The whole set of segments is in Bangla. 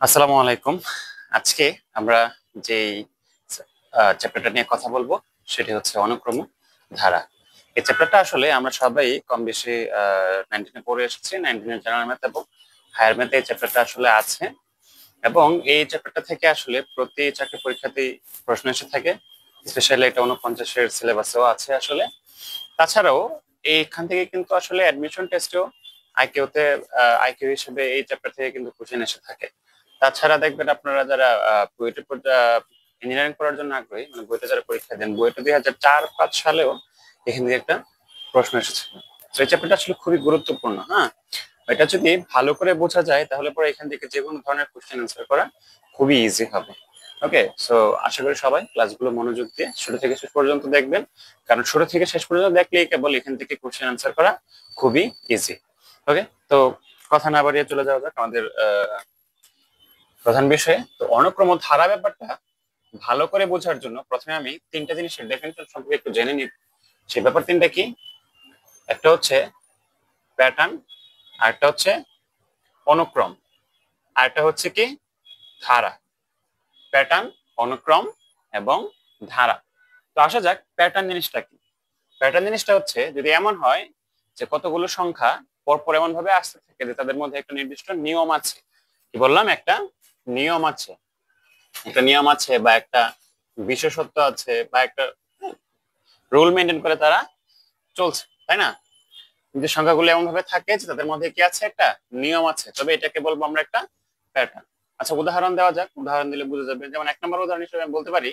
আসসালামু আলাইকুম। আজকে আমরা যেই চ্যাপ্টারটা নিয়ে কথা বলবো সেটি হচ্ছে অনুক্রম ধারা। এই চ্যাপ্টারটা আসলে আমরা সবাই কম বেশি 19 পড়ে এসেছি। 19 জেনারেল ম্যাথ এবং হায়ার ম্যাথে এই চ্যাপ্টারটা আসলে আছে, এবং এই চ্যাপ্টারটা থেকে আসলে প্রতি চাকরি পরীক্ষাতেই প্রশ্ন এসে থাকে। স্পেশালি এটা 49-এর সিলেবাসেও আছে আসলে। তাছাড়াও এইখান থেকে কিন্তু আসলে অ্যাডমিশন টেস্টেও আইকিউতে আইকিউ হিসেবে এই চ্যাপ্টার থেকে কিন্তু কোশ্চেন এসে থাকে। তাছাড়া দেখবেন আপনারা যারা বুয়েটে ইঞ্জিনিয়ারিং পড়ার জন্য আগ্রহী, মানে বুয়েটে যারা পরীক্ষা দেন, বুয়েটে 2004-5 সালেও এখান থেকে একটা প্রশ্ন এসেছিল। তো এই চ্যাপ্টারটা আসলে খুবই গুরুত্বপূর্ণ। হ্যাঁ, এটা যদি ভালো করে বোঝা যায় তাহলে পরে এখান থেকে যে কোনো ধরনের কোশ্চেন অ্যান্সার করা খুবই ইজি হবে। ওকে, সো আশা করি সবাই ক্লাসগুলো মনোযোগ দিয়ে শুরু থেকে শেষ পর্যন্ত দেখবেন, কারণ শুরু থেকে শেষ পর্যন্ত দেখলেই কেবল এখান থেকে কোশ্চেন অ্যান্সার করা খুবই ইজি। ওকে, তো কথা না বাড়িয়ে চলে যাওয়া যাক আমাদের প্রধান বিষয়ে। তো অনুক্রম ধারা ব্যাপারটা ভালো করে বোঝার জন্য প্রথমে আমি তিনটা জিনিসের ডেফিনেশন সম্পর্কে একটু জেনে নিই। সেই ব্যাপার তিনটা কি? একটা হচ্ছে প্যাটার্ন, আরেকটা হচ্ছে অনুক্রম, আরেকটা হচ্ছে কি ধারা। প্যাটার্ন, অনুক্রম এবং ধারা। তো আসা যাক প্যাটার্ন জিনিসটা কি। প্যাটার্ন জিনিসটা হচ্ছে যদি এমন হয় যে কতগুলো সংখ্যা পরপর এমন ভাবে আসতে থাকে যে তাদের মধ্যে একটা নির্দিষ্ট নিয়ম আছে। কি বললাম? একটা নিয়ম আছে, একটা নিয়ম আছে বা একটা বিশেষত্ব আছে বা একটা রুল মেনটেন করে তারা চলছে, তাই না? যে সংখ্যাগুলো এমন ভাবে থাকে যে তাদের মধ্যে কি আছে? একটা নিয়ম আছে, তবে এটাকে বলবো আমরা একটা প্যাটার্ন। আচ্ছা, উদাহরণ দেওয়া যাক। উদাহরণ দিলে বুঝা যাবে। যেমন 1 নম্বর উদাহরণ হিসেবে আমি বলতে পারি,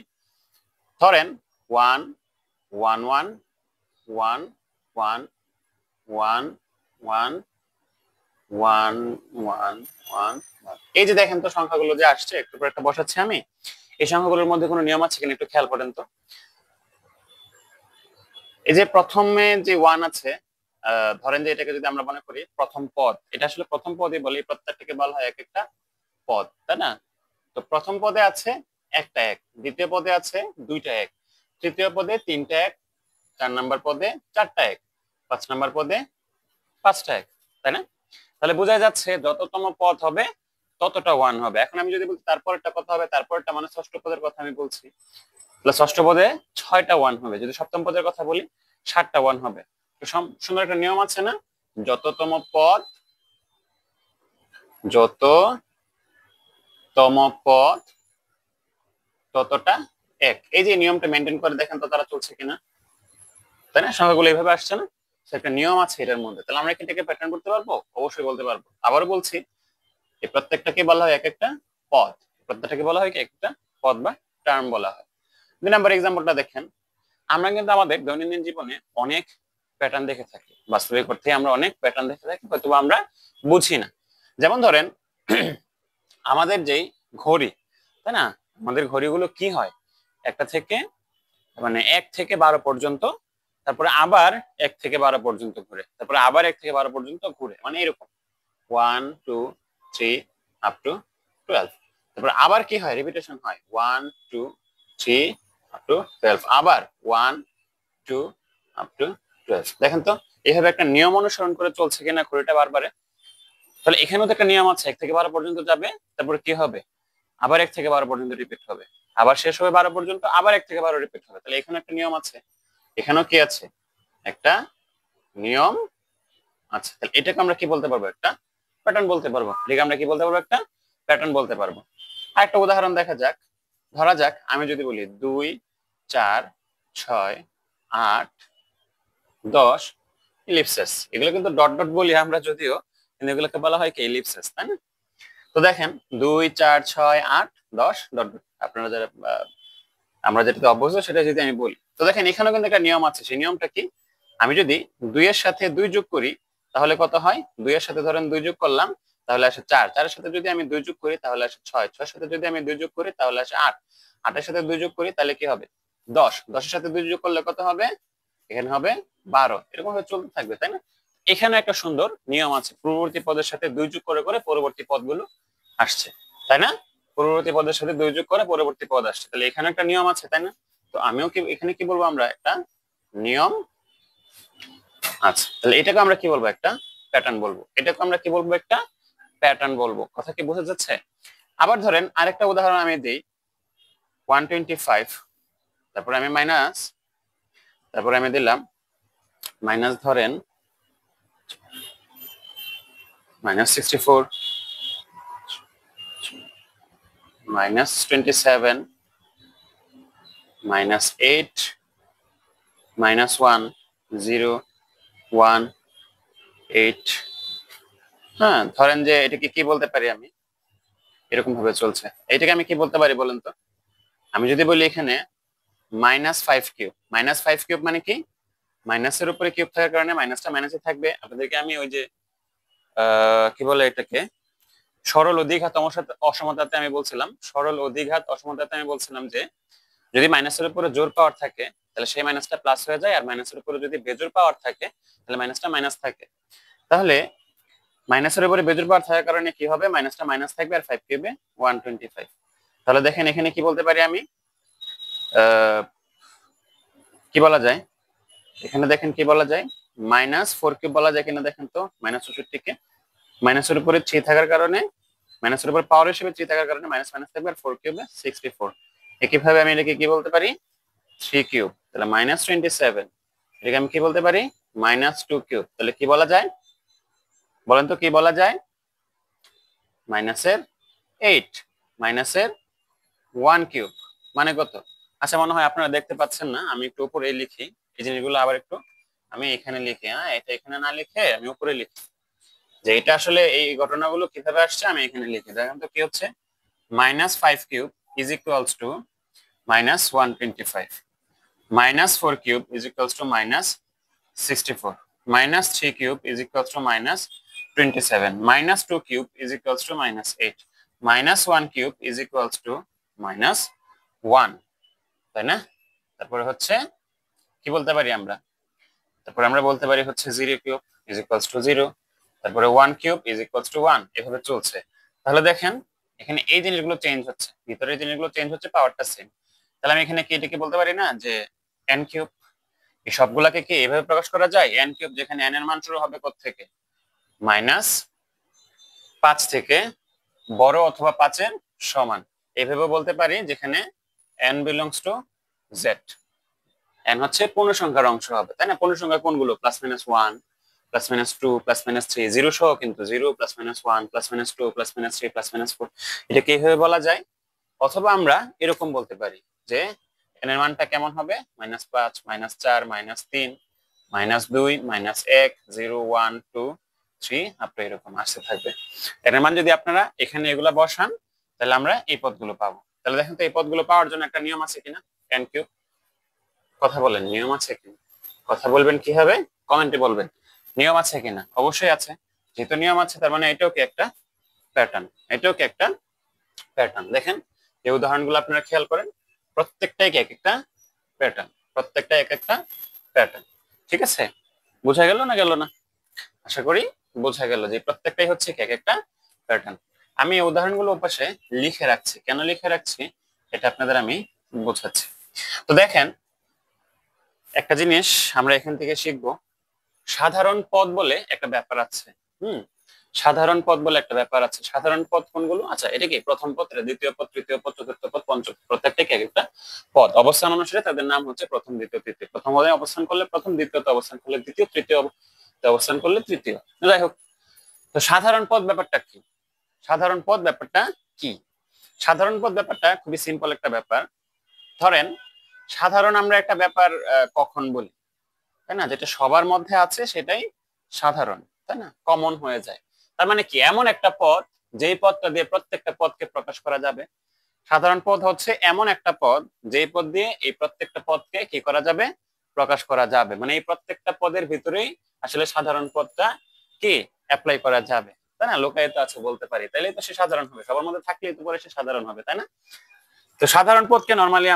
ধরেন 1 1 1 1 1 1 1 1 1 1 এই যে দেখেন তো সংখ্যাগুলো যে আসছে, একটু পর একটা বসাচ্ছি আমি। এই সংখ্যাগুলোর মধ্যে কোনো নিয়ম আছে কিনা একটু খেয়াল করেন তো। এই যে প্রথমে যে ওয়ান আছে, ধরেন যে এটাকে যদি আমরা মনে করি প্রথম পদ, এটা আসলে প্রথম পদই বলি, প্রত্যেকটাকে বলা হয় এক একটা পদ, তাই না? তো প্রথম পদে আছে একটা এক, দ্বিতীয় পদে আছে দুইটা এক, তৃতীয় পদে তিনটা এক, 4 নম্বর পদে চারটা এক, 5 নম্বর পদে পাঁচটা এক, তাই না? তাহলে বোঝা যাচ্ছে যততম পদ হবে ততটা ওয়ান হবে। এখন আমি যদি বলি তারপরেরটা কত হবে, তারপরটা মানে ষষ্ঠ পদের কথা আমি বলছি, তাহলে ষষ্ঠ পদে 6টা ওয়ান হবে। যদি সপ্তম পদের কথা বলি 7টা ওয়ান হবে। তো সুন্দর একটা নিয়ম আছে না, যততম পদ, যততম পদ ততটা এক। এই যে নিয়মটা মেনটেন করে দেখেন তো তারা চলছে কিনা, তাই না? সংখ্যাগুলো এইভাবে আসছে না? একটা নিয়ম আছে এটার মধ্যে। তাহলে আমরা এটাকে প্যাটার্ন করতে পারবো? অবশ্যই বলতে পারবো। আবারও বলছি, এই প্রত্যেকটাকে বলা হয় এক একটা পদ। প্রত্যেকটাকে বলা হয় কি একটা পদ বা টার্ম বলা হয়। 2 নম্বর এক্সাম্পলটা দেখেন। আমরা কিন্তু আমাদের দৈনন্দিন জীবনে অনেক প্যাটার্ন দেখে থাকি, বাস্তবিক অর্থে আমরা অনেক প্যাটার্ন দেখে থাকি, হয়তো আমরা বুঝি না। যেমন ধরেন আমাদের যেই ঘড়ি, তাই না? আমাদের ঘড়িগুলো কি হয়, একটা থেকে মানে 1 থেকে 12 পর্যন্ত, তারপরে আবার 1 থেকে 12 পর্যন্ত ঘুরে, তারপরে আবার 1 থেকে 12 পর্যন্ত ঘুরে, মানে এরকম 1 2 3 আপ টু 12। তারপরে আবার কি হয়, রিপিটেশন হয় 1 2 3 আপ টু 12, আবার 1 2 আপ টু 12। দেখেন তো এইভাবে একটা নিয়ম অনুসরণ করে চলছে কিনা ঘড়িটা বারবারে। তাহলে এখানেও তো একটা নিয়ম আছে, 1 থেকে 12 পর্যন্ত যাবে, তারপরে কি হবে, আবার 1 থেকে 12 পর্যন্ত রিপিট হবে, আবার শেষ হবে 12 পর্যন্ত, আবার 1 থেকে 12 রিপিট হবে। তাহলে এখানে একটা নিয়ম আছে, এখানেও কি আছে, একটা নিয়ম আছে। তাহলে এটাকে আমরা কি বলতে পারবো, একটা প্যাটার্ন বলতে পারবো। এটাকে আমরা কি বলতে পারবো, একটা প্যাটার্ন বলতে পারবো। আরেকটা উদাহরণ দেখা যাক। ধরা যাক আমি যদি বলি 2 4 6 8 10 ইলিপসেস। এগুলো কিন্তু ডট ডট বলি আমরা যদিও, কিন্তু এগুলোকে বলা হয় কি ইলিপসেস, তাই না? তো দেখেন 2 4 6 8 10 ডট ডট, আপনারা যারা আমরা যেটাতে অভ্যস্ত সেটা যদি আমি বলি, তো দেখেন এখানেও কিন্তু একটা নিয়ম আছে। সেই নিয়মটা কি, আমি যদি 2 এর সাথে 2 যোগ করি তাহলে কত হয়, 2 এর সাথে ধরেন 2 যোগ করলাম তাহলে আসে 4, 4 এর সাথে যদি আমি 2 যোগ করি তাহলে আসে 6, 6 এর সাথে যদি আমি 2 যোগ করি তাহলে আসে 8, 8 এর সাথে 2 যোগ করি তাহলে কি হবে 10, 10 এর সাথে 2 যোগ করলে কত হবে, এখানে হবে 12। এরকম ভাবে চলতে থাকবে, তাই না? এখানে একটা সুন্দর নিয়ম আছে, পূর্ববর্তী পদের সাথে 2 যোগ করে করে পরবর্তী পদগুলো আসছে, তাই না? পূর্ববর্তী পদের সাথে 2 যোগ করে পরবর্তী পদ আসছে, তাহলে এখানে একটা নিয়ম আছে, তাই না? তো আমিও কি এখানে কি বলবো, আমরা একটা নিয়ম আছে। তাহলে এটাকে আমরা কি বলবো, একটা প্যাটার্ন বলবো। এটাকে আমরা কি বলবো, একটা প্যাটার্ন বলবো। কথা কি বোঝা যাচ্ছে? আবার ধরেন আরেকটা উদাহরণ আমি দিই, 125, তারপরে আমি মাইনাস, তারপরে আমি দিলাম মাইনাস, ধরেন -64, -27, -8, -1, 0, 1, 8। হ্যাঁ, ধরেন যে এটাকে কি বলতে পারি আমি, এরকম ভাবে চলছে। এটাকে আমি কি বলতে পারি বলেন তো? আমি যদি বলি এখানে -5 কিউব, -5 কিউব মানে কি, মাইনাসের উপরে কিউব থাকার কারণে মাইনাসটা মাইনাসে থাকবে। আপনাদেরকে আমি ওই যে কি বলে এটাকে, সরল ও দ্বিঘাত অসমতাতে আমি বলছিলাম, সরল ও দ্বিঘাত অসমতাতে আমি বলছিলাম যে যদি মাইনাসের উপরে জোড় পাওয়ার থাকে তাহলে সেই মাইনাসটা প্লাস হয়ে যায়, আর মাইনাসের উপরে যদি বেজোড় পাওয়ার থাকে তাহলে মাইনাসটা মাইনাস থাকে। তাহলে মাইনাসের উপরে বেজোড় পাওয়ার থাকার কারণে কি হবে, মাইনাসটা মাইনাস থাকবে, আর 5 কিউবে 125। তাহলে দেখেন এখানে কি বলতে পারি আমি, কি বলা যায়, এখানে দেখেন কি বলা যায়, -4 কিউব বলা যায় কিনা দেখেন তো। -64 কে মাইনাসের উপরে 3 থাকার কারণে, মাইনাসের উপর পাওয়ার হিসেবে 3 থাকার কারণে মাইনাস মাইনাস থাকবে, আর 4 কিউবে 64। একইভাবে আমি এটাকে কি বলতে পারি, 3 কিউব, তাহলে -27। এটাকে আমি কি বলতে পারি, -2 কিউব। তাহলে কি বলা যায় বলেন তো, কি বলা যায়, -8, -1 কিউব মানে কত? আচ্ছা, মনে হয় আপনারা দেখতে পাচ্ছেন না, আমি একটু উপরে লিখি এই জিনিসগুলো, আবার একটু আমি এখানে লিখি। হ্যাঁ, এটা এখানে না লিখে আমি উপরে লিখি, যে এটা আসলে এই ঘটনাগুলো কিভাবে আসছে আমি এখানে লিখি। দেখেন তো কি হচ্ছে, -5 cube is equals to -125, -4 cube is equals to -64, -3 cube is equals to -27, -2 cube is equals to -8, -1 cube is equals to -1, তাই না? তারপরে হচ্ছে কি বলতে পারি আমরা, তারপরে আমরা বলতে পারি হচ্ছে 0 কিউব ইজ ইকুয়ালস টু 0, তারপরে 1 কিউব ইজ ইকুয়ালস টু 1, এভাবে চলছে। তাহলে দেখেন এখানে এই জিনিসগুলো চেঞ্জ হচ্ছে, ভিতরে এই জিনিসগুলো চেঞ্জ হচ্ছে, পাওয়ারটা সেম। তাহলে আমি এখানে কি এটাকে বলতে পারি না যে n কিউব? এই সবগুলাকে কি এভাবে প্রকাশ করা যায়, n কিউব, যেখানে n এর মান শুরু হবে কোথা থেকে, -5 থেকে, বড় অথবা 5 এর সমান, এভাবে বলতে পারি, যেখানে n belongs to z, n হচ্ছে পূর্ণ সংখ্যার অংশ হবে, তাই না? পূর্ণ সংখ্যা কোনগুলো, +-1, +-2, +-3, 0 সহ, কিন্তু 0, +-1, +-2, +-3, +-4, এটাকে এইভাবে বলা যায়। অথবা আমরা এরকম বলতে পারি যে n এর মানটা কেমন হবে, -5, -4, -3, -2, -1, 0, 1, 2, 3, আপনি এরকম আসতে থাকবে। n এর মান যদি আপনারা এখানে এগুলা বসান তাহলে আমরা এই পদগুলো পাবো। তাহলে দেখেন তো এই পদগুলো পাওয়ার জন্য একটা নিয়ম আছে কিনা, n কিউব, কথা বলেন, নিয়ম আছে কিনা? কথা বলবেন কি হবে, কমেন্টে বলবেন নিয়ম আছে কিনা। অবশ্যই আছে, যেহেতু নিয়ম আছে তার মানে এটাও কি একটা প্যাটার্ন, এটাও কি একটা প্যাটার্ন। দেখেন এই উদাহরণগুলো আপনারা খেয়াল করেন, প্রত্যেকটাই এক একটা প্যাটার্ন, প্রত্যেকটা এক একটা প্যাটার্ন। ঠিক আছে, বোঝা গেল না গেল না? আশা করি বোঝা গেল যে প্রত্যেকটাই হচ্ছে এক একটা প্যাটার্ন। আমি এই উদাহরণগুলো ওপাশে লিখে রাখছি, কেন লিখে রাখছি এটা আপনাদের আমি বোঝাচ্ছি। তো দেখেন একটা জিনিস আমরা এখান থেকে শিখবো, সাধারণ পদ বলে একটা ব্যাপার আছে। সাধারণ পদ বলে একটা ব্যাপার আছে। সাধারণ পদ কোনগুলো? আচ্ছা, এটা কি প্রথম পদ, দ্বিতীয় পদ, তৃতীয় পদ, চতুর্থ পদ, পঞ্চম, প্রত্যেকটা এক একটা পদ। অবস্থান অনুসারে তাদের নাম হচ্ছে প্রথম, দ্বিতীয়, তৃতীয়। প্রথম পদে অবস্থান করলে প্রথম, দ্বিতীয়তে অবস্থান করলে দ্বিতীয়, তৃতীয় অবস্থান করলে তৃতীয়। যাই হোক, তো সাধারণ পদ ব্যাপারটা কি? সাধারণ পদ ব্যাপারটা কি? সাধারণ পদ ব্যাপারটা খুবই সিম্পল একটা ব্যাপার। ধরেন সাধারণ আমরা একটা ব্যাপার কখন বলি, তাই না? যেটা সবার মধ্যে আছে সেটাই সাধারণ, তাই না? কমন হয়ে যায়। তার মানে কি, এমন একটা পদ যেই পদটা দিয়ে প্রত্যেকটা পদকে প্রকাশ করা যাবে। সাধারণ পদ হচ্ছে এমন একটা পদ যেই পদ দিয়ে এই প্রত্যেকটা পদকে কি করা যাবে, প্রকাশ করা যাবে। মানে এই প্রত্যেকটা পদের ভিতরেই আসলে সাধারণ পদটা কি অ্যাপ্লাই করা যাবে, তাই না? লোকায়িত আছে বলতে পারি, তাইলে তো সে সাধারণ হবে, সবার মধ্যে থাকলেই তো পরে সে সাধারণ হবে, তাই না? তো সাধারণ পদকে নরমালি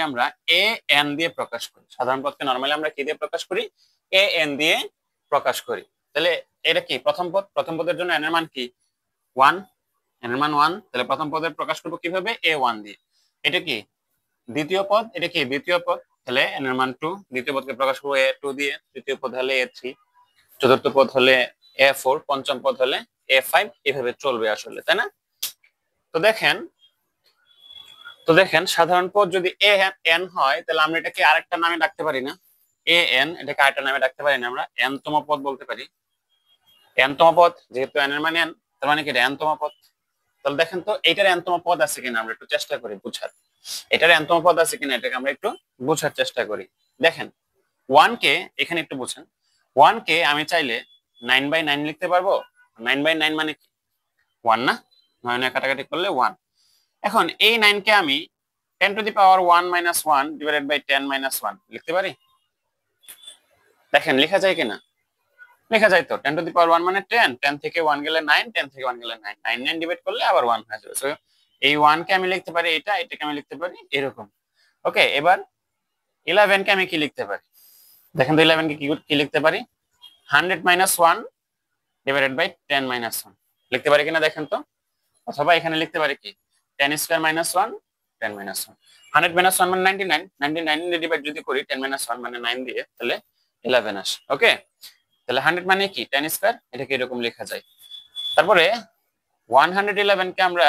আমরা এ এন দিয়ে প্রকাশ করি। সাধারণ পদকে নরমালি আমরা কি দিয়ে প্রকাশ করি, এ এন দিয়ে প্রকাশ করি। তাহলে এটা কি প্রথম পদ, প্রথম পদের জন্য এন এর মান কি 1, এন এর মান 1, তাহলে প্রথম পদের প্রকাশ করব কিভাবে, a1 দিয়ে। এটা কি দ্বিতীয় পদ, এটা কি দ্বিতীয় পদ, তাহলে এন এর মান 2, দ্বিতীয় পদকে প্রকাশ করব a2 দিয়ে, তৃতীয় পদ হলে a3, চতুর্থ পদ হলে a4, পঞ্চম পদ হলে A5 এভাবে চলবে আসলে, তাই না? তো দেখেন সাধারণ পদ যদি a n হয় তাহলে আমরা এটাকে আরেকটা নামে ডাকতে পারি না? a n, এটাকে আরেকটা নামে ডাকতে পারি না আমরা? n তম পদ বলতে পারি। n তম পদ, যেহেতু n এর মানে n, তার মানে কি এটা n তম পদ। তাহলে দেখেন তো এটার n তম পদ আছে কিনা আমরা একটু চেষ্টা করি বুঝার। এটার n তম পদ আছে কিনা এটাকে আমরা একটু বোঝার চেষ্টা করি। দেখেন 1 কে এখানে একটু বুঝেন। 1 কে আমি চাইলে 9/9 লিখতে পারবো। 9/9 মানে কি 1 না? 9 কাটাকাটি করলে 1। এখন এই 9 কে আমি 10 to the power 1 - 1 divided by 10 - 1 লিখতে পারি? দেখেন লেখা যায় কিনা? লেখা যায় তো। 10 টু দি পাওয়ার 1 মানে 10, 10 থেকে 1 গেলে 9, 10 থেকে 1 গেলে 9, 9 9 ডিভাইড করলে আবার 1 হয়ে যাবে। সো এই 1 কে আমি লিখতে পারি এটাকে আমি লিখতে পারি এরকম। ওকে, এবার 11 কে আমি কি লিখতে পারি? দেখেন তো 11 কে কি লিখতে পারি? 100 - 1 ডিভাইডেড বাই 10 - 1 লিখতে পারি কিনা দেখেন তো। অথবা এখানে লিখতে পারি কি 10 স্কয়ার মাইনাস 1 10 - 1। 100 - 1 মানে 99, 99 দিয়ে ডিভাইড যদি করি 10 - 1 মানে 9 দিয়ে, তাহলে 11 আসে। ওকে, তাহলে 100 মানে কি 10 স্কয়ার, এটাকে এরকম লেখা যায়। তারপরে 111 কে আমরা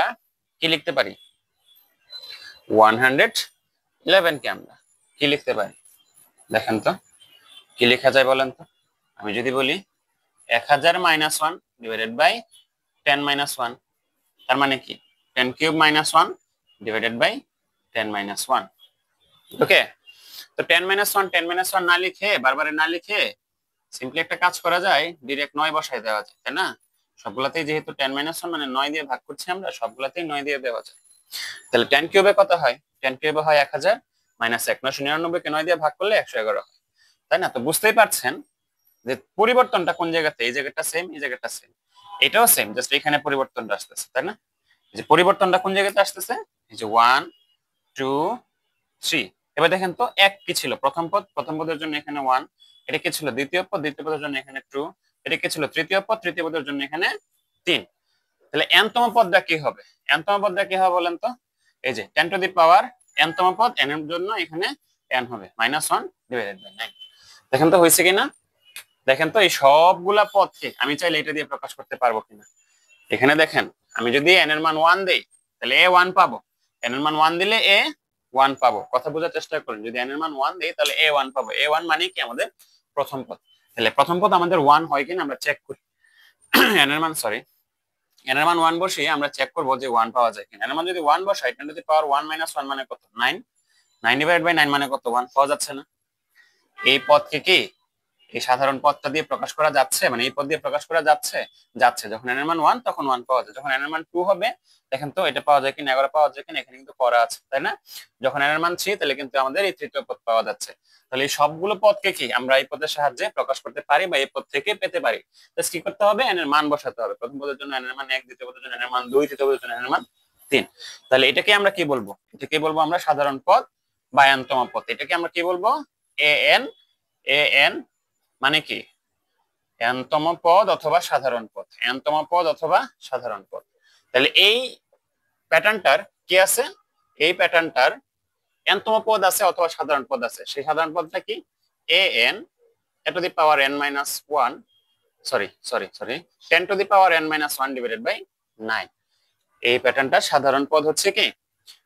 কি লিখতে পারি? 111 কে আমরা কি লিখতে পারি দেখেন তো, কি লেখা যায় বলেন তো? আমি যদি বলি 1000 - 1 ডিভাইডেড বাই 10 - 1, তার মানে কি 10 কিউব - 1 ডিভাইডেড বাই 10 - 1। ওকে, তো 10 - 1 10 - 1 না লিখে, বারবার না লিখে সিম্পলি একটা কাজ করা যায়, ডাইরেক্ট 9 বসায় দেওয়া যায়, তাই না? সবগুলাতেই যেহেতু 10 - 1 মানে 9 দিয়ে ভাগ করছি আমরা, সবগুলাতেই 9 দিয়ে দেওয়া যায়। তাহলে 10 কিউবে কত হয়? 10 কিউবে হয় 1000 মাইনাস 1, 999 কে 9 দিয়ে ভাগ করলে 111 হয়, তাই না? তো বুঝতেই পারছেন যে পরিবর্তনটা কোন জায়গাতে, এই জায়গাটা সেম, এই জায়গাটা সেম, এটাও সেম, জাস্ট এখানে পরিবর্তনটা আসতেছে, তাই না? এই যে পরিবর্তনটা কোন জায়গাতে আসতেছে, এই যে 1 2 3। এবার দেখেন তো এক কি ছিল প্রথম পদ, প্রথম পদের জন্য এখানে 1, এটা কি ছিল দ্বিতীয় পদ, দ্বিতীয় পদের জন্য এখানে 2, এটা কি ছিল তৃতীয় পদ, তৃতীয় পদের জন্য এখানে 3। তাহলে n তম পদটা কি হবে? n তম পদটা কি হবে বলেন তো? এই যে 10 টু দি পাওয়ার n তম পদ, n এর জন্য এখানে n হবে -1 ডিভাইডেড বাই 9। দেখেন তো হয়েছে কিনা? দেখেন তো এই সবগুলা পদকে আমি চাইলে এটা দিয়ে প্রকাশ করতে পারবো কিনা। এখানে দেখেন আমি যদি n এর মান 1 দেই তাহলে a 1 পাবো, n এর মান 1 দিলে a 1 পাবো। কথা বোঝার চেষ্টা করুন, যদি n এর মান 1 দেই তাহলে a 1 পাবো। a 1 মানে কি আমাদের প্রথম পদ। তাহলে প্রথম পদ আমাদের 1 হয় কিনা আমরা চেক করি। n এর মান n এর মান 1 বসিয়ে আমরা চেক করব যে 1 পাওয়া যায় কিনা। n এর মান যদি 1 বসাই 10 টু দি পাওয়ার 1 - 1 মানে কত? 9, 9 ডিভাইড বাই 9 মানে কত? 1 পাওয়া যাচ্ছে না? এই পদকে কি এই সাধারণ পদটা দিয়ে প্রকাশ করা যাচ্ছে, মানে এই পদ দিয়ে প্রকাশ করা যাচ্ছে? যাচ্ছে। যখন n এর মান 1 তখন 1 পাওয়া যায়। যখন n এর মান 2 হবে দেখেন তো এটা পাওয়া যায় কিনা, 11 পাওয়া যায় কিনা, এখানে কিন্তু করা আছে, তাই না? যখন n এর মান 3 তাহলে কিন্তু আমাদের এই তৃতীয় পদ পাওয়া যাচ্ছে। তাহলে এই সবগুলো পদকে কি আমরা এই পদের সাহায্যে প্রকাশ করতে পারি বা এই পদ থেকে পেতে পারি। জাস্ট কি করতে হবে? n এর মান বসাতে হবে। প্রথম পদের জন্য n এর মান 1, দ্বিতীয় পদের জন্য n এর মান 2, তৃতীয় পদের জন্য n এর মান 3। তাহলে এটাকে আমরা কি বলবো? এটাকে বলবো আমরা সাধারণ পদ বা n তম পদ। এটাকে আমরা কি বলবো? an। an মানে কি n তম পদ অথবা সাধারণ পদ, n তম পদ অথবা সাধারণ পদ। তাহলে এই প্যাটার্নটার কি আছে? এই প্যাটার্নটার n তম পদ আছে অথবা সাধারণ পদ আছে। সেই সাধারণ পদটা কি? an to the power n minus 1, sorry 10 to the power n minus 1 divided by 9। এই প্যাটার্নটার সাধারণ পদ হচ্ছে কি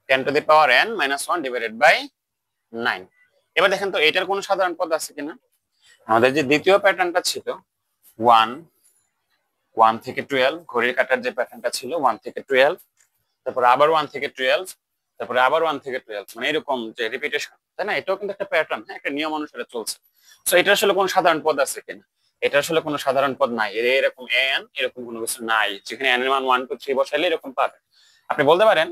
10 to the power n minus 1 divided by 9। এবার দেখেন তো এটার কোনো সাধারণ পদ আছে কিনা। আমাদের যে দ্বিতীয় প্যাটার্নটা ছিল 1 থেকে 12, ঘড়ির কাঁটার যে প্যাটার্নটা ছিল 1 থেকে 12, তারপর আবার 1 থেকে 12, তারপরে আবার 1 থেকে 12, মানে এরকম যে রিপিটেশন, তাই না? এটাও কিন্তু একটা প্যাটার্ন, হ্যাঁ, একটা নিয়ম অনুসারে চলছে। সো এটা আসলে কোনো সাধারণ পদ আছে কিনা? এটা আসলে কোনো সাধারণ পদ নাই। এরকম an এরকম কোনো কিছু নাই যেখানে n এর মান 1 2 3 বসাইলে এরকম পাবেন। আপনি বলতে পারেন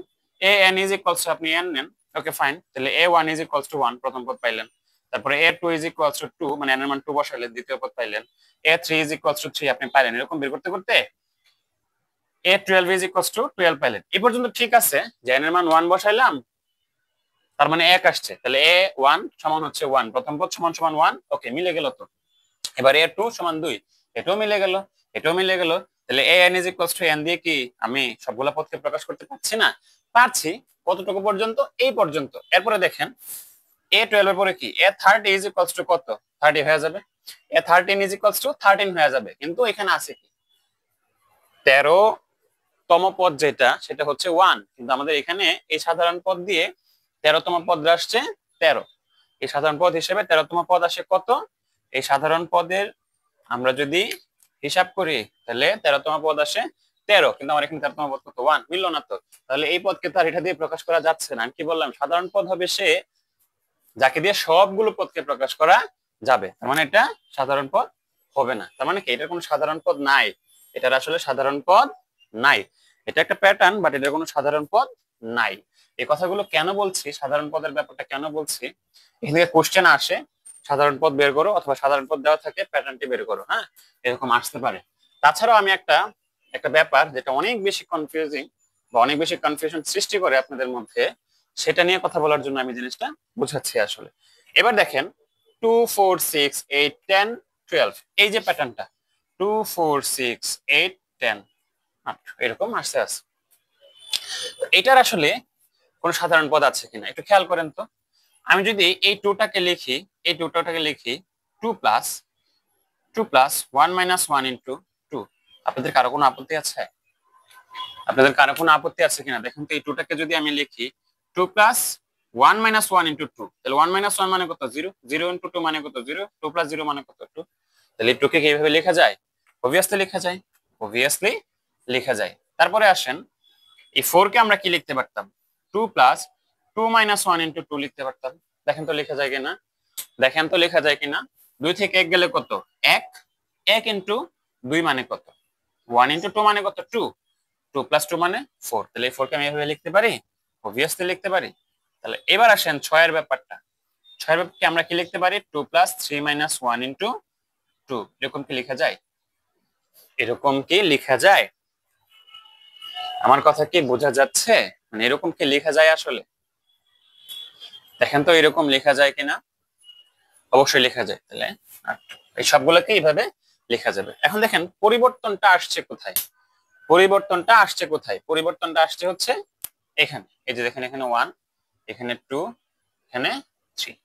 an ইজ ইকুয়ালস টু, আপনি n নেন, ওকে ফাইন, তাহলে a1 ইজ ইকুয়ালস টু 1 প্রথম পদ পাইলেন। তারপরে a2 ইজ ইকুয়ালস টু 2, মানে n এর মান 2 বসাইলে দ্বিতীয় পদ পাইলেন। a3 ইজ ইকুয়ালস টু 3 আপনি পাইলেন। এরকম বের করতে করতে a12 ইজ ইকুয়ালস টু 12 পাইলেন। এই পর্যন্ত ঠিক আছে যে n এর মান 1 বসাইলাম, তার মানে 1 আসছে, তাহলে a1 সমান হচ্ছে 1, প্রথম পদ সমান সমান 1, ওকে মিলে গেল তো। এবার a2 সমান 2, এটাও মিলে গেল, এটাও মিলে গেল। তাহলে an is equals to n দিয়ে কি আমি সবগুলা পদকে প্রকাশ করতে পারছি না? পারছি। কতটুকু পর্যন্ত? এই পর্যন্ত। এরপরে দেখেন a12 এর পরে কি a30 ইজ ইকুয়ালস টু কত? 30 হয়ে যাবে। a13 ইজ ইকুয়ালস টু 13 হয়ে যাবে। কিন্তু এখানে আছে কি 13তম পদ যেটা সেটা হচ্ছে 1, কিন্তু আমাদের এখানে এই সাধারণ পদ দিয়ে 13তম পদ আসছে 13। এই সাধারণ পদ হিসেবে 13তম পদ আসে কত? এই সাধারণ পদের আমরা যদি হিসাব করি তাহলে 13তম পদ আসে 13, কিন্তু আমার এখানে 13তম পদ কত? 1, মিললো না তো। তাহলে এই পদকে তো আর এটা দিয়ে প্রকাশ করা যাচ্ছে না। আমি কি বললাম? সাধারণ পদ হবে সে যাকে দিয়ে সবগুলো পদকে প্রকাশ করা যাবে। তার মানে এটা সাধারণ পদ হবে না। তার মানে কি এটার কোনো সাধারণ পদ নাই, এটার আসলে সাধারণ পদ নাই। এটা একটা প্যাটার্ন, বাট এটার কোনো সাধারণ পদ নাই। এই কথাগুলো কেন বলছি, সাধারণ পদের ব্যাপারটা কেন বলছি, এখান থেকে কোশ্চেন আসে সাধারণ পদ বের করো, অথবা সাধারণ পদ দেওয়া থাকে প্যাটার্নটি বের করো, হ্যাঁ, এরকম আসতে পারে। তাছাড়াও আমি একটা একটা ব্যাপার যেটা অনেক বেশি কনফিউজিং বা অনেক বেশি কনফিউশন সৃষ্টি করে আপনাদের মধ্যে, সেটা নিয়ে কথা বলার জন্য আমি জিনিসটা বুঝাচ্ছি আসলে। এবার দেখেন 2 4 6 8 10 12, এই যে প্যাটার্নটা 2 4 6 8 10 এরকম আসতে আছে। এটার আসলে কোন সাধারণ পদ আছে কিনা একটু খেয়াল করেন তো। আমি যদি এই 2টাকে লিখি, এই 2টাকে লিখি 2 প্লাস 1 মাইনাস 1 ইন্টু 2, আপনাদের কারো কোনো আপত্তি আছে? আপনাদের কারো কোনো আপত্তি আছে কিনা দেখুন তো। এই 2টাকে যদি আমি লিখি 2 প্লাস 1 মাইনাস 1 ইন্টু 2, তাহলে 1 মাইনাস 1 মানে কত? 0, 0 ইন্টু 2 মানে কত? 0, 2 প্লাস 0 মানে কত? 2। তাহলে এই 2 কে কিভাবে লেখা যায়? অবভিয়াসলি লেখা যায়, অবভিয়াসলি লেখা যায়। তারপরে আসেন এই 4 কে আমরা কি লিখতে পারতাম? 2 প্লাস 2 মাইনাস 1 ইন্টু 2 লিখতে পারতাম। দেখেন তো লেখা যায় কিনা, দেখেন তো লেখা যায় কিনা। 2 থেকে 1 গেলে কত? 1, 1 ইন্টু 2 মানে কত? 1 ইন্টু 2 মানে কত? 2, 2 প্লাস 2 মানে 4। তাহলে এই 4 কে আমি এভাবে লিখতে পারি, অবভিয়াসলি লিখতে পারি। তাহলে এবার আসেন 6 এর ব্যাপারটা। 6 এর ব্যাপারকে আমরা কি লিখতে পারি? 2 প্লাস 3 মাইনাস 1 ইন্টু 2, এরকম কি লেখা যায়? এরকম কি লেখা যায়? আমার কথা কি বোঝা যাচ্ছে? মানে এরকম কি লেখা যায় আসলে? দেখেন তো এরকম লেখা যায় কিনা। অবশ্যই লেখা যায়। তাহলে এই সবগুলোকে এইভাবে লেখা যাবে। এখন দেখেন পরিবর্তনটা আসছে কোথায়? পরিবর্তনটা আসছে কোথায়? পরিবর্তনটা আসছে হচ্ছে এখানে। এই যে দেখেন এখানে 1, এখানে 2, এখানে 3।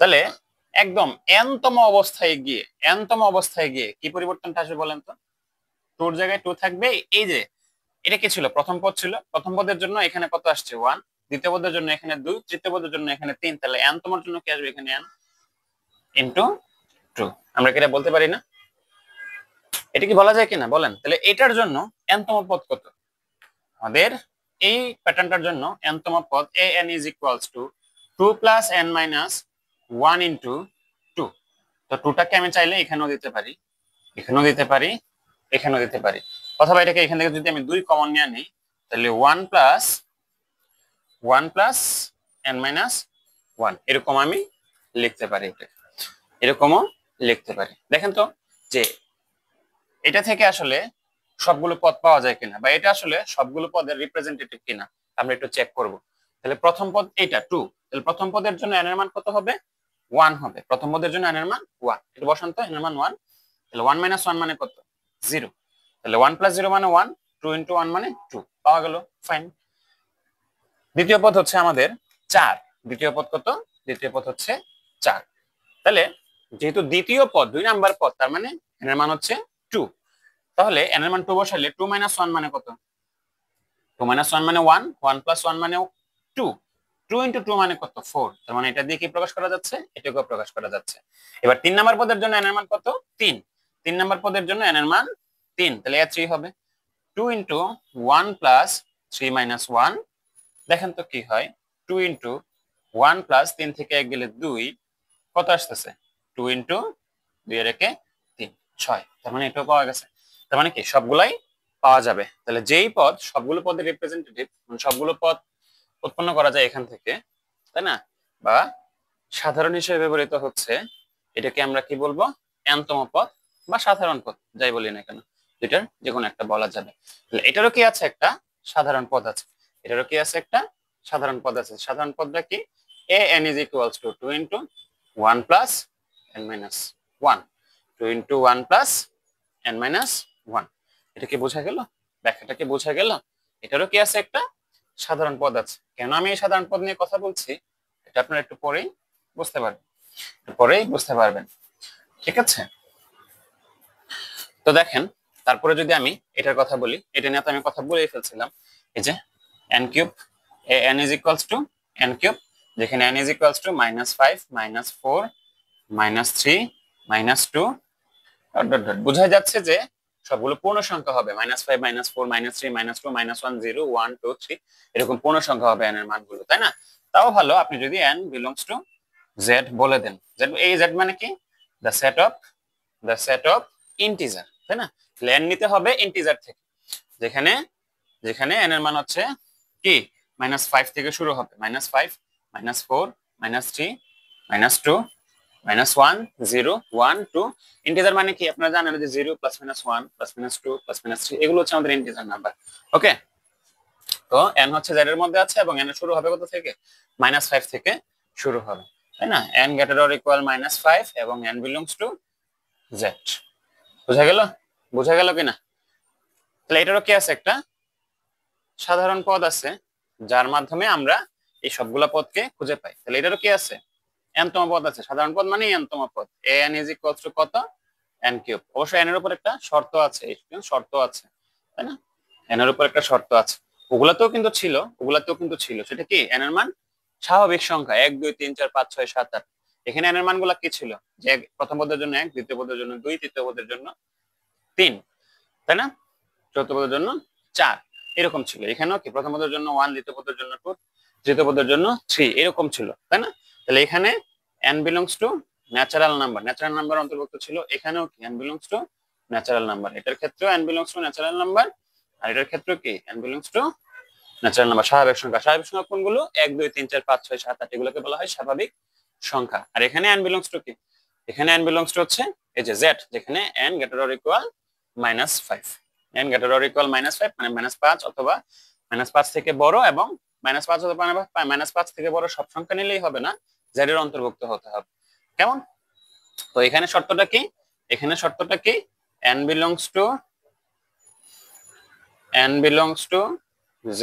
তাহলে একদম n তম অবস্থায় গিয়ে, n তম অবস্থায় গিয়ে কি পরিবর্তনটা আসবে বলেন তো? 2 এর জায়গায় 2 থাকবে। এই যে এটা কি ছিল? প্রথম পদ ছিল। প্রথম পদের জন্য এখানে কত আসছে? 1, দ্বিতীয় পদের জন্য এখানে 2, তৃতীয় পদের জন্য এখানে 3। তাহলে n তমের জন্য কি আসবে? এখানে n ইনটু 2। আমরা কি এটা বলতে পারি না? এটা কি বলা যায় কিনা বলেন? তাহলে এটার জন্য n তম পদ কত? আমাদের এই প্যাটার্নটার জন্য n তম পদ an is equals to 2 plus n minus 1 into 2। তো 2টাকে আমি চাইলে এখানেও দিতে পারি, এখানেও দিতে পারি, এখানেও দিতে পারি, অথবা এটাকে এখান থেকে যদি আমি 2 কমন নিয়ে নিই তাহলে 1 plus n minus 1 এরকম আমি লিখতে পারি। এটা এরকমও লিখতে পারি। দেখেন তো যে এটা থেকে আসলে সবগুলো পদ পাওয়া যায় কিনা, বা এটা আসলে সবগুলো পদের রিপ্রেজেন্টেটিভ কিনা আমরা একটু চেক করব। তাহলে প্রথম পদ এটা 2, তাহলে প্রথম পদের জন্য n এর মান কত হবে? 1 হবে। প্রথম পদের জন্য n এর মান 1, এটা বসান তো, n এর মান 1। তাহলে 1 মাইনাস 1 মানে কত? 0। তাহলে 1 প্লাস 0 মানে 1, 2 ইনটু 1 মানে 2, পাওয়া গেল, ফাইন। দ্বিতীয় পদ হচ্ছে আমাদের 4। দ্বিতীয় পদ কত? দ্বিতীয় পদ হচ্ছে 4। তাহলে যেহেতু দ্বিতীয় পদ 2 নাম্বার পদ, তার মানে n এর মান হচ্ছে 2। তাহলে n এর মান 2 বসাইলে 2 মাইনাস 1 মানে কত? 2 মাইনাস 1 মানে 1, 1 প্লাস 1 মানে 2, 2 ইনটু 2 মানে কত? 4। তার মানে এটা দিয়ে কি প্রকাশ করা যাচ্ছে? এটাকেও প্রকাশ করা যাচ্ছে। এবার 3 নাম্বার পদের জন্য n এর মান কত? 3। 3 নাম্বার পদের জন্য n এর মান 3, তাহলে এ 3 হবে। 2 ইনটু 1 প্লাস 3 মাইনাস 1, দেখেন তো কি হয়? 2 ইনটু 1 প্লাস 3 থেকে 1 গেলে 2, কত আসতেছে? 2 ইনটু 2 এর একে 3, 6। তার মানে এটাও পাওয়া গেছে। তার মানে কি সবগুলাই পাওয়া যাবে। তাহলে যেই পদ সবগুলো পদের রিপ্রেজেন্টেটিভ, সবগুলো পদ উৎপন্ন করা যায় এখান থেকে, তাই না, বা সাধারণ হিসেবে ব্যবহৃত হচ্ছে, এটাকে আমরা কি বলবো? n তম পদ বা সাধারণ পদ, যাই বলি না কেন, দুইটার যে কোনো একটা বলা যাবে। তাহলে এটারও কি আছে? একটা সাধারণ পদ আছে। এটারও কি আছে? একটা সাধারণ পদ আছে। সাধারণ পদটা কি? an is equals to 2 into 1 plus n minus 1, 2 into 1 plus n minus 1। এটা কি বোঝা গেল? ব্যাখ্যাটা কি বোঝা গেল? এটারও কি আছে? একটা সাধারণ পদ আছে। কেন আমি এই সাধারণ পদ নিয়ে কথা বলছি এটা আপনারা একটু পরেই বুঝতে পারবেন, একটু পরেই বুঝতে পারবেন, ঠিক আছে? তো দেখেন তারপরে যদি আমি এটার কথা বলি, এটা নিয়ে তো আমি কথা বলেই ফেলছিলাম, এই যে n cube, n is equals to n cube, যেখানে n ইজ ইকুয়ালস টু -5 -4 -3 -2 বোঝা যাচ্ছে যে সবগুলো পূর্ণ সংখ্যা হবে, -5 -4 -3 -2 -1 0 1 2 3 এরকম পূর্ণ সংখ্যা হবে n এর মানগুলো, তাই না? তাও ভালো আপনি যদি n বিলংস টু z বলে দেন। z, এই z মানে কি? দ্য সেট অফ ইন্টিজার, তাই না? তাহলে n নিতে হবে ইন্টিজার থেকে, যেখানে যেখানে n এর মান হচ্ছে কি -5 থেকে শুরু হবে, -5 -4 -3 -2 -1 0 1 2। ইন্টিজার মানে কি আপনারা জানেন যে 0 +-1 +-2 +-3 এগুলো হচ্ছে আমাদের ইন্টিজার নাম্বার। ওকে, তো n হচ্ছে z এর মধ্যে আছে এবং n এর শুরু হবে কত থেকে? -5 থেকে শুরু হবে, তাই না? n greater or equal -5 এবং n belongs to z। বোঝা গেল? বোঝা গেল কিনা? তাহলে এটারও কি আছে, একটা সাধারণ পদ আছে যার মাধ্যমে আমরা এই সবগুলা পদকে খুঁজে পাই। তাহলে এটারও কি আছে? n তম পদ আছে। সাধারণ পদ মানে n তম পদ, an is equals to কত? n cube. অবশ্য n এর উপর একটা শর্ত আছে, শর্ত আছে, তাই না? n এর উপর একটা শর্ত আছে, ওগুলাতেও কিন্তু ছিল, সেটা কি? n এর মান স্বাভাবিক সংখ্যা 1 2 3 4 5 6 7 8। এখানে n এর মানগুলা কি ছিল? যে প্রথম পদের জন্য 1, দ্বিতীয় পদের জন্য 2, তৃতীয় পদের জন্য 3, তাই না? চতুর্থ পদের জন্য 4 এরকম ছিল। এখানেও কি প্রথম পদের জন্য 1, দ্বিতীয় পদের জন্য 2, তৃতীয় পদের জন্য 3 এরকম ছিল, তাই না? তাহলে এখানে n belongs to natural number অন্তর্ভুক্ত ছিল, এখানেও কি n belongs to natural number. এটার ক্ষেত্রেও n belongs to natural number, আর এটার ক্ষেত্রেও কি n belongs to natural number. স্বাভাবিক সংখ্যা কোনগুলো? 1 2 3 4 5 6 7 8 এগুলোকে বলা হয় স্বাভাবিক সংখ্যা। আর এখানে n belongs to কি? এখানে n belongs to হচ্ছে এই যে z, যেখানে n greater or equal -5, n greater or equal -5 মানে -5 অথবা -5 থেকে বড়, এবং -5 অথবা -5 থেকে বড় সব সংখ্যা নিলেই হবে না, z এর অন্তর্ভুক্ত হতে হবে। কেমন? তো এখানে শর্তটা কি? n belongs to z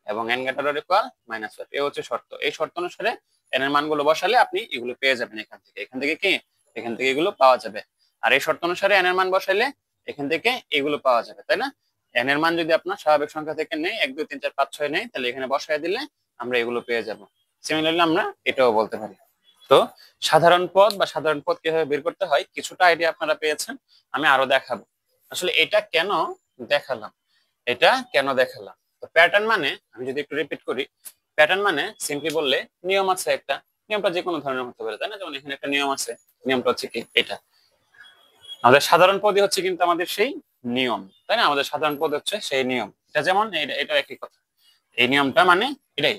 এবং n greater or equal -5 এই হচ্ছে শর্ত। এই শর্ত অনুসারে n এর মানগুলো বসালে আপনি এগুলো পেয়ে যাবেন এখান থেকে কি? এখান থেকে এগুলো পাওয়া যাবে। আর এই শর্ত অনুসারে n এর মান বসাইলে এখান থেকে এগুলো পাওয়া যাবে, তাই না? n এর মান যদি আপনার স্বাভাবিক সংখ্যা থেকে নেই, 1 2 3 4 5 6 নেই, তাহলে এখানে বসায় দিলে আমরা এগুলো পেয়ে যাব। সিমিলারলি আমরা এটাও বলতে পারি। তো সাধারণ পদ কিভাবে বের করতে হয় কিছুটা আইডিয়া আপনারা পেয়েছেন, আমি আরো দেখাবো। আসলে এটা কেন দেখালাম, তো প্যাটার্ন মানে, আমি যদি একটু রিপিট করি, প্যাটার্ন মানে সিম্পলি বললে নিয়ম আছে একটা, নিয়মটা যে কোনো ধরনের হতে পারে, তাই না? যেমন এখানে একটা নিয়ম আছে, নিয়মটা হচ্ছে কি এটা, আমাদের সাধারণ পদই হচ্ছে কিন্তু আমাদের সেই নিয়ম, তাই না? আমাদের সাধারণ পদ হচ্ছে সেই নিয়ম। এটা যেমন এটা একই কথা, এই নিয়মটা মানে এটাই,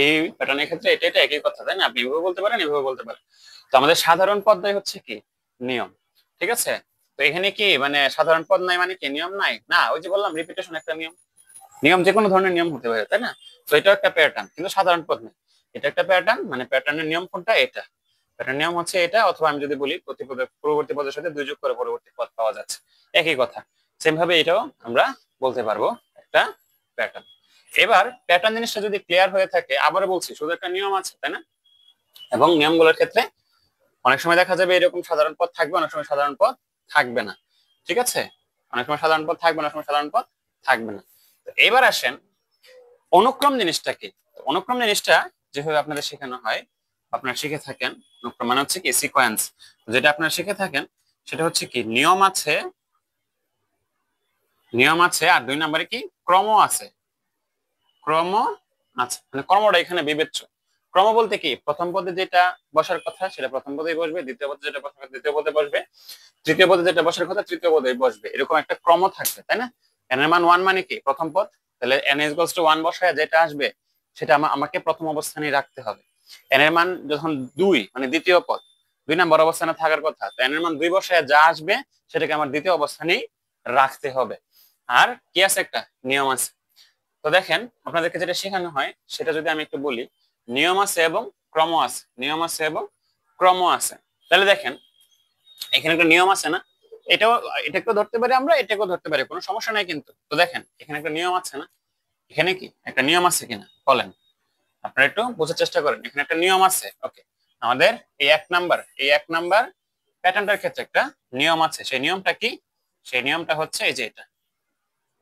এই প্যাটার্নের ক্ষেত্রে এটা একই কথা, তাই না? আপনি এভাবে বলতে পারেন, এভাবে বলতে পারেন। তো আমাদের সাধারণ পদটাই হচ্ছে কি? নিয়ম, ঠিক আছে? তো এখানে কি মানে সাধারণ পদ নাই মানে কি নিয়ম নাই? না, ওই যে বললাম রিপিটেশন একটা নিয়ম, যে কোনো ধরনের নিয়ম হতে পারে, তাই না? তো এটা একটা প্যাটার্ন, কিন্তু সাধারণ পদ নেই। এটা একটা প্যাটার্ন, মানে প্যাটার্নের নিয়ম কোনটা? এটা প্যাটার্ন নিয়ম হচ্ছে এটা, অথবা আমি যদি বলি পূর্ববর্তী পদের সাথে 2 যোগ করে পরবর্তী পদ পাওয়া যাচ্ছে, একই কথা। সেম ভাবে এটাও আমরা বলতে পারবো একটা প্যাটার্ন। এবার প্যাটার্ন জিনিসটা যদি ক্লিয়ার হয়ে থাকে, আবার বলছি শুধু একটা নিয়ম আছে, তাই না? এবং নিয়মগুলোর ক্ষেত্রে অনেক সময় দেখা যাবে এরকম সাধারণ পদ থাকবে, অনেক সময় সাধারণ পদ থাকবে না, ঠিক আছে? অনেক সময় সাধারণ পদ থাকবে, অনেক সময় সাধারণ পদ থাকবে না। এবার আসেন অনুক্রম জিনিসটা কি? অনুক্রম জিনিসটা যেভাবে আপনাদের শেখানো হয়, আপনারা শিখে থাকেন, অনুক্রম মানে হচ্ছে কি সিকোয়েন্স। যেটা আপনারা শিখে থাকেন সেটা হচ্ছে কি নিয়ম আছে, আর 2 নম্বরে কি ক্রম আছে, মানে ক্রমটা এখানে বিবেচ্য। ক্রম বলতে কি প্রথম পদে যেটা বসার কথা সেটা প্রথম পদেই বসবে, দ্বিতীয় পদে যেটা বসার কথা দ্বিতীয় পদে বসবে, তৃতীয় পদে যেটা বসার কথা তৃতীয় পদে বসবে, এরকম একটা ক্রম থাকবে, তাই না? n এর মান 1 মানে কি প্রথম পদ, তাহলে n = 1 বসায় যেটা আসবে সেটা আমাকে প্রথম অবস্থানে রাখতে হবে। n এর মান যখন 2 মানে দ্বিতীয় পদ 2 নম্বর অবস্থানে থাকার কথা, তো n এর মান 2 বসায় যা আসবে সেটাকে আমার দ্বিতীয় অবস্থানেই রাখতে হবে। আর কি আছে, একটা নিয়ম আছে। তো দেখেন আপনাদেরকে যেটা শেখানো হয় সেটা যদি আমি একটু বলি, নিয়ম আছে এবং ক্রম আছে, তাহলে দেখেন এখানে একটা নিয়ম আছে না, এটাকেও ধরতে পারি আমরা, এটাকেও ধরতে পারি, কোনো সমস্যা নাই কিন্তু। তো দেখেন এখানে একটা নিয়ম আছে না, এখানে কি একটা নিয়ম আছে কিনা বলেন, আপনারা একটু বোঝার চেষ্টা করেন। এখানে একটা নিয়ম আছে, ওকে। আমাদের এই এক নাম্বার প্যাটার্নটার ক্ষেত্রে একটা নিয়ম আছে, সেই নিয়মটা কি? সেই নিয়মটা হচ্ছে এই যে এটা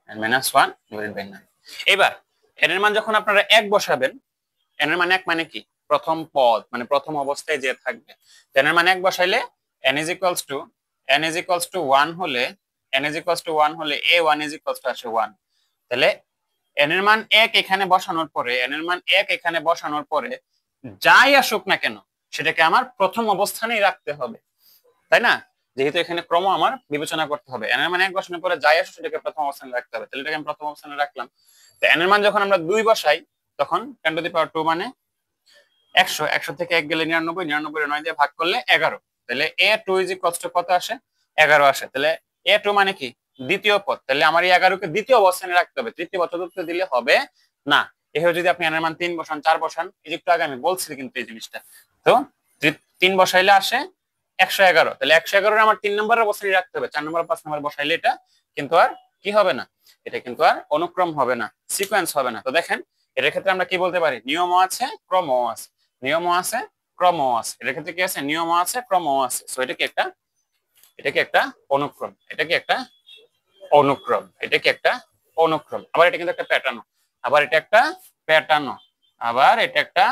n-1 / 9। এবার n এর মান যখন আপনারা 1 বসাবেন, n এর মান 1 মানে কি প্রথম পদ, মানে প্রথম অবস্থায় যে থাকবে, n এর মান 1 বসাইলে n is equals to 1 হলে a1 is equals to আসে 1। তাহলে n এর মান 1 এখানে বসানোর পরে যাই আসুক না কেন সেটাকে আমার প্রথম অবস্থানেই রাখতে হবে, তাই না? যেহেতু এখানে ক্রম আমার বিবেচনা করতে হবে, n এর মান 1 বসানোর পরে যাই আসুক সেটাকে প্রথম অবস্থানে রাখতে হবে, তাহলে এটাকে আমি প্রথম অবস্থানে রাখলাম। তো n এর মান যখন আমরা 2 বসাই তখন 10⁻2 মানে 100, 100 থেকে 1 গেলে 99, 99 9 দিয়ে ভাগ করলে 11। তাহলে a2 is equals to কত আসে? 11 আসে। তাহলে a2 মানে কি দ্বিতীয় পদ, তাহলে আমার এই 11 কে দ্বিতীয় অবস্থানে রাখতে হবে, তৃতীয় বা চতুর্থ দিলে হবে না। এভাবে যদি আপনি n এর মান 3 বসান, 4 বসান, এই একটু আগে আমি বলছি কিন্তু এই জিনিসটা, তো 3 বসাইলে আসে 111। তাহলে 111 এর আমার 3 নম্বরের অবস্থানে রাখতে হবে, 4 নম্বর 5 নম্বর বসাইলে এটা কিন্তু আর কি হবে না, এটা কিন্তু আর অনুক্রম হবে না, সিকোয়েন্স হবে না। তো দেখেন এর ক্ষেত্রে আমরা কি বলতে পারি, নিয়মও আছে ক্রমও আছে, নিয়মও আছে ক্রমও আছে, এর ক্ষেত্রে কি আছে নিয়মও আছে ক্রমও আছে। সো এটা কি একটা অনুক্রম, এটা কি একটা অনুক্রম, এটা কি একটা অনুক্রম। আবার এটা কিন্তু একটা প্যাটার্ন, আবার এটা একটা প্যাটার্ন, আবার এটা একটা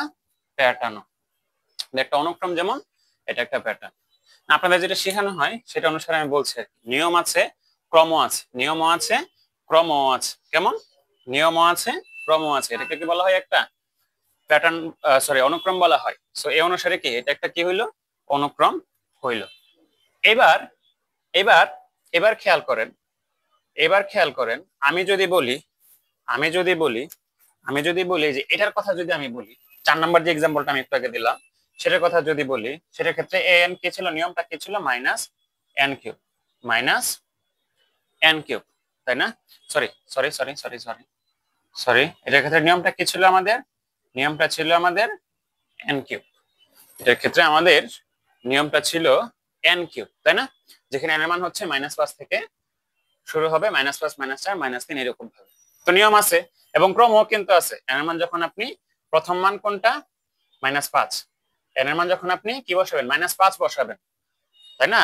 প্যাটার্ন। একটা অনুক্রম যেমন এটা একটা প্যাটার্ন। আপনাদের যেটা শেখানো হয় সেটা অনুসারে আমি বলছি আর কি, নিয়ম আছে ক্রম আছে, নিয়মও আছে ক্রমও আছে। কেমন? নিয়মও আছে ক্রমও আছে, এটাকে কি বলা হয় একটা প্যাটার্ন, সরি অনুক্রম বলা হয়। সো এই অনুসারে কি এটা একটা কি হইলো অনুক্রম হইলো। এবার এবার এবার খেয়াল করেন, আমি যদি বলি যে এটার কথা যদি আমি বলি, 4 নাম্বার যে एग्जांपलটা আমি একটু আগে দিলাম সেটার কথা যদি বলি, সেটার ক্ষেত্রে an কি ছিল, নিয়মটা কি ছিল -n³, তাই না? Sorry sorry sorry sorry sorry sorry এটার ক্ষেত্রে নিয়মটা কি ছিল আমাদের, নিয়মটা ছিল আমাদের n³। এটার ক্ষেত্রে আমাদের নিয়মটা ছিল n³, তাই না? যেখানে n এর মান হচ্ছে -5 থেকে শুরু হবে, -5 -4 -3 এরকম ভাবে। তো নিয়ম আছে এবং ক্রমও কিন্তু আছে। n এর মান যখন আপনি প্রথম মান কোনটা -5, n এর মান যখন আপনি কি বসাবেন -5 বসাবেন, তাই না?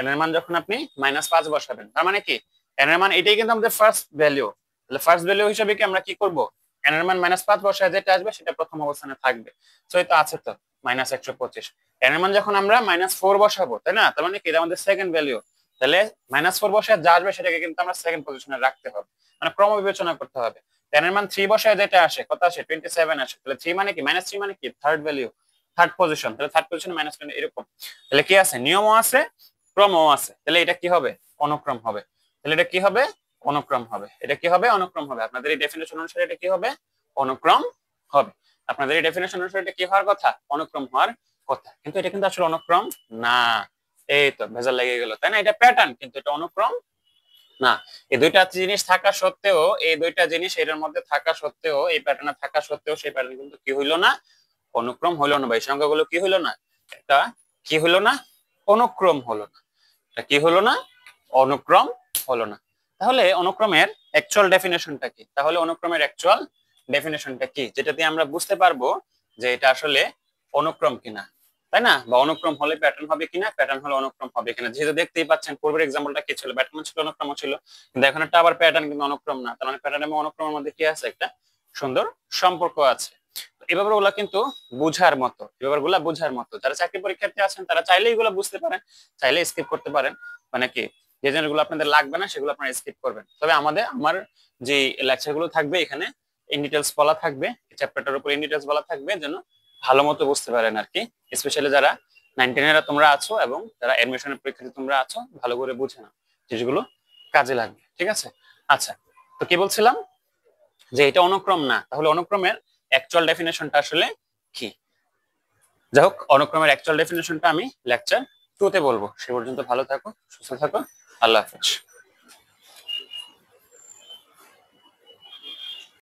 n এর মান যখন আপনি -5 বসাবেন, তার মানে কি n এর মান এটাই কিন্তু আমাদের ফার্স্ট ভ্যালু। তাহলে ফার্স্ট ভ্যালু হিসেবে কি আমরা কি করব, n এর মান -5 বসায় যেটা আসবে সেটা প্রথম অবস্থানে থাকবে। সো এটা আছে তো -125। n এর মান যখন আমরা -4 বসাবো, তাই না? তার মানে কি এটা আমাদের সেকেন্ড ভ্যালু, তাহলে -4 বসায় যা আসবে সেটাকে কিন্তু আমরা সেকেন্ড পজিশনে রাখতে হবে, মানে ক্রম বিবেচনা করতে হবে। n এর মান 3 বসায় যেটা আসে কত আসে 27 আসে, তাহলে 3 মানে কি -3 মানে কি থার্ড ভ্যালু, থার্ড পজিশন, তাহলে থার্ড পজিশনে -20 এরকম। তাহলে কি আছে নিয়মও আছে ক্রমও আছে, তাহলে এটা কি হবে অনুক্রম হবে। তাহলে এটা কি হবে অনুক্রম হবে, এটা কি হবে অনুক্রম হবে। আপনাদের এই ডেফিনিশন অনুসারে এটা কি হবে অনুক্রম হবে। আপনাদের এই ডেফিনিশন অনুসারে এটা কি হওয়ার কথা অনুক্রম হওয়ার কথা, কিন্তু এটা কিন্তু আসলে অনুক্রম না। এই তো ভেজাল লেগে গেল, তাই না? এটা প্যাটার্ন কিন্তু এটা অনুক্রম না। এই দুইটা জিনিস থাকা সত্ত্বেও, এই দুইটা জিনিস এর মধ্যে থাকা সত্ত্বেও, এই প্যাটার্নে থাকা সত্ত্বেও সেই প্যাটার্ন কিন্তু কি হইলো না অনুক্রম হইলো না, বা এই সংখ্যাগুলো কি হইলো না, এটা কি হলো না অনুক্রম হলো না, এটা কি হলো না অনুক্রম হলো না। তাহলে অনুক্রমের অ্যাকচুয়াল ডেফিনেশনটা কি, তাহলে অনুক্রমের অ্যাকচুয়াল ডেফিনেশনটা কি, যেটা দিয়ে আমরা বুঝতে পারবো যে এটা আসলে অনুক্রম কিনা, তাই না? বা অনুক্রম হলে প্যাটার্ন হবে কিনা, প্যাটার্ন হলে অনুক্রম হবে কিনা। যেহেতু দেখতেই পাচ্ছেন পূর্বের এক্সাম্পলটা কি ছিল, প্যাটার্ন ছিল অনুক্রম ছিল, কিন্তু এখন একটা আবার প্যাটার্ন কিন্তু অনুক্রম না, তার মানে প্যাটার্ন এবং অনুক্রমের মধ্যে কি আছে একটা সুন্দর সম্পর্ক আছে। এই ব্যাপারগুলো কিন্তু বুঝার মতো, এই ব্যাপারগুলো বুঝার মতো। যারা চাকরি পরীক্ষার্থী আছেন তারা চাইলে এগুলো বুঝতে পারেন, চাইলে স্কিপ করতে পারেন, মানে কি যে জিনিসগুলো আপনাদের লাগবে না সেগুলো আপনারা স্কিপ করবেন। তবে আমার যে লেকচারগুলো থাকবে এখানে ইন ডিটেইলস বলা থাকবে, এই চ্যাপ্টারটার উপর ইন ডিটেইলস বলা থাকবে যেন ভালো মতো বুঝতে পারেন আর কি। স্পেশালি যারা 9-10 এরা তোমরা আছো এবং যারা অ্যাডমিশনের পরীক্ষার্থী তোমরা আছো, ভালো করে বুঝে নাও, যেগুলো কাজে লাগবে, ঠিক আছে? আচ্ছা, তো কি বলছিলাম যে এটা অনুক্রম না, তাহলে অনুক্রমের অ্যাকচুয়াল ডেফিনেশনটা আসলে কি? যাই হোক, অনুক্রমের অ্যাকচুয়াল ডেফিনেশনটা আমি লেকচার 2 তে বলবো। সে পর্যন্ত ভালো থাকো, সুস্থ থাকো, আল্লাহ হাফেজ।